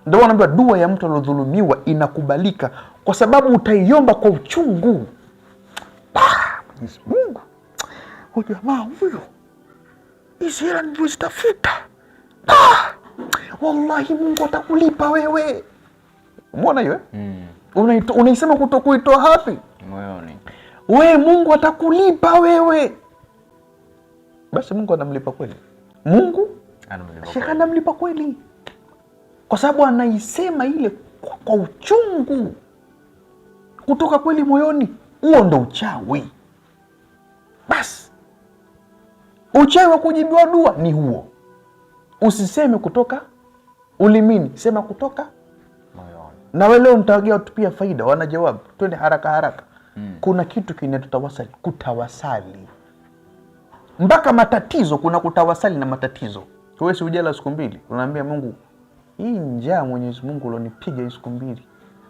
Ndio wanaambia dua ya mtu aliyodhulumiwa inakubalika kwa sababu utaiomba kwa uchungu. Mwenyezi Mungu, huyu jamaa huyo, hizi hela nilizitafuta, wallahi Mungu atakulipa wewe. Umeona hiyo? Unaisema kutokuitoa hapi moyoni. Wewe Mungu atakulipa wewe. Basi Mungu anamlipa kweli? Mungu anamlipa kweli. Kwa sababu anaisema ile kwa uchungu kutoka kweli moyoni. Huo ndo uchawi. Basi uchawi wa kujibiwa dua ni huo. Usiseme kutoka ulimini, sema kutoka moyoni. Na wewe leo mtawagia watu pia faida, wana jawabu. Twende haraka haraka. Kuna kitu kinatutawasali, kutawasali. Mpaka matatizo kuna kutawasali na matatizo. Wewe si ujala siku 2, unaambia Mungu, hii njaa Mwenyezi Mungu ulionipiga hii siku 2.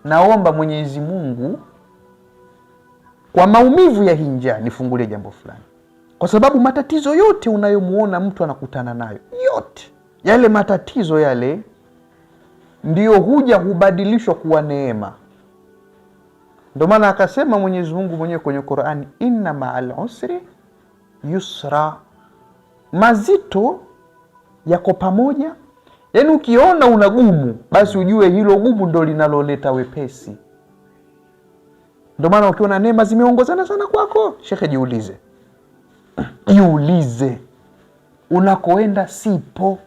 Naomba Mwenyezi Mungu kwa maumivu ya hii njaa nifungulie jambo fulani. Kwa sababu matatizo yote unayomuona mtu anakutana nayo, yote yale matatizo yale ndio hubadilishwa kuwa neema. Ndio maana akasema Mwenyezi Mungu mwenyewe kwenye Qur'ani, inna ma'al usri yusra. Mazito yako pamoja. Yaani ukiona una gumu, basi ujue hilo gumu ndo linaloleta wepesi. Ndio maana ukiona neema zimeongozana sana kwako, shekhe, jiulize. Jiulize unakoenda sipo.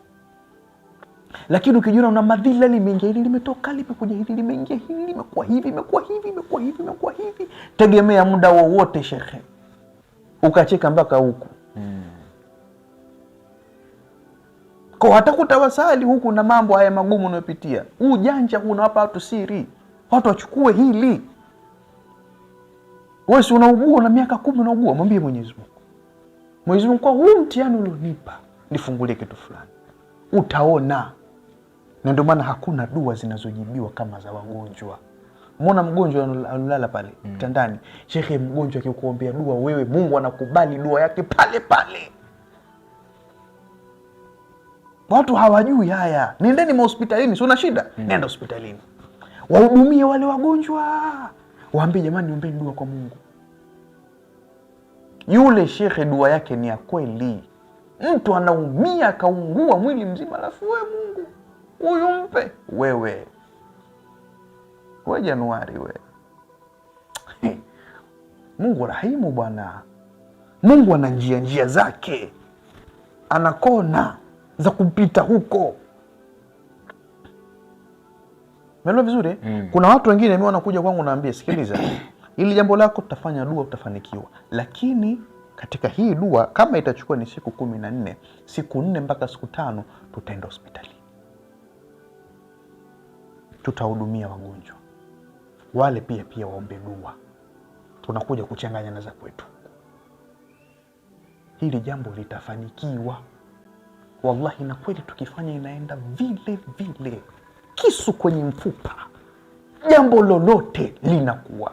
Lakini ukijiona una madhila, limeingia hili, limetoka, limekuja hili, limeingia hili, limekuwa hivi, imekuwa hivi, imekuwa hivi, imekuwa hivi, tegemea muda wowote shekhe ukacheka mpaka huku. Kwa hata kutawasali huku na mambo haya magumu unayopitia, ujanja huu unawapa watu siri, watu wachukue hili. Wewe si unaugua na miaka 10 unaugua, mwambie Mwenyezi Mungu, Mwenyezi Mungu, kwa huu mtihani ulionipa nifungulie kitu fulani. Utaona. Na ndio maana hakuna dua zinazojibiwa kama za wagonjwa. Muona mgonjwa analala pale kitandani, shekhe, mgonjwa akikuombea dua wewe, Mungu anakubali dua yake pale pale. Watu hawajui haya. Nendeni hospitalini, si una shida? Nenda hospitalini. Wahudumie wale wagonjwa. Waambie jamani, niombeni dua kwa Mungu. Yule shekhe dua yake ni ya kweli. Mtu anaumia kaungua mwili mzima, alafu wewe Mungu huyu mpe wewe. Januari we. Mungu rahimu bwana. Mungu ana njia zake. Ana kona za kupita huko. Umeelewa vizuri? Kuna watu wengine mimi wanakuja kwangu naambia, sikiliza, ili jambo lako tutafanya dua utafanikiwa. Lakini katika hii dua kama itachukua ni siku 14, siku 4 mpaka siku 5 tutaenda hospitali. Tutahudumia wagonjwa. Wale pia waombe dua. Tunakuja kuchanganya na za kwetu. Hili jambo litafanikiwa. Wallahi na kweli tukifanya inaenda vile vile. Kisu kwenye mfupa. Jambo lolote linakuwa.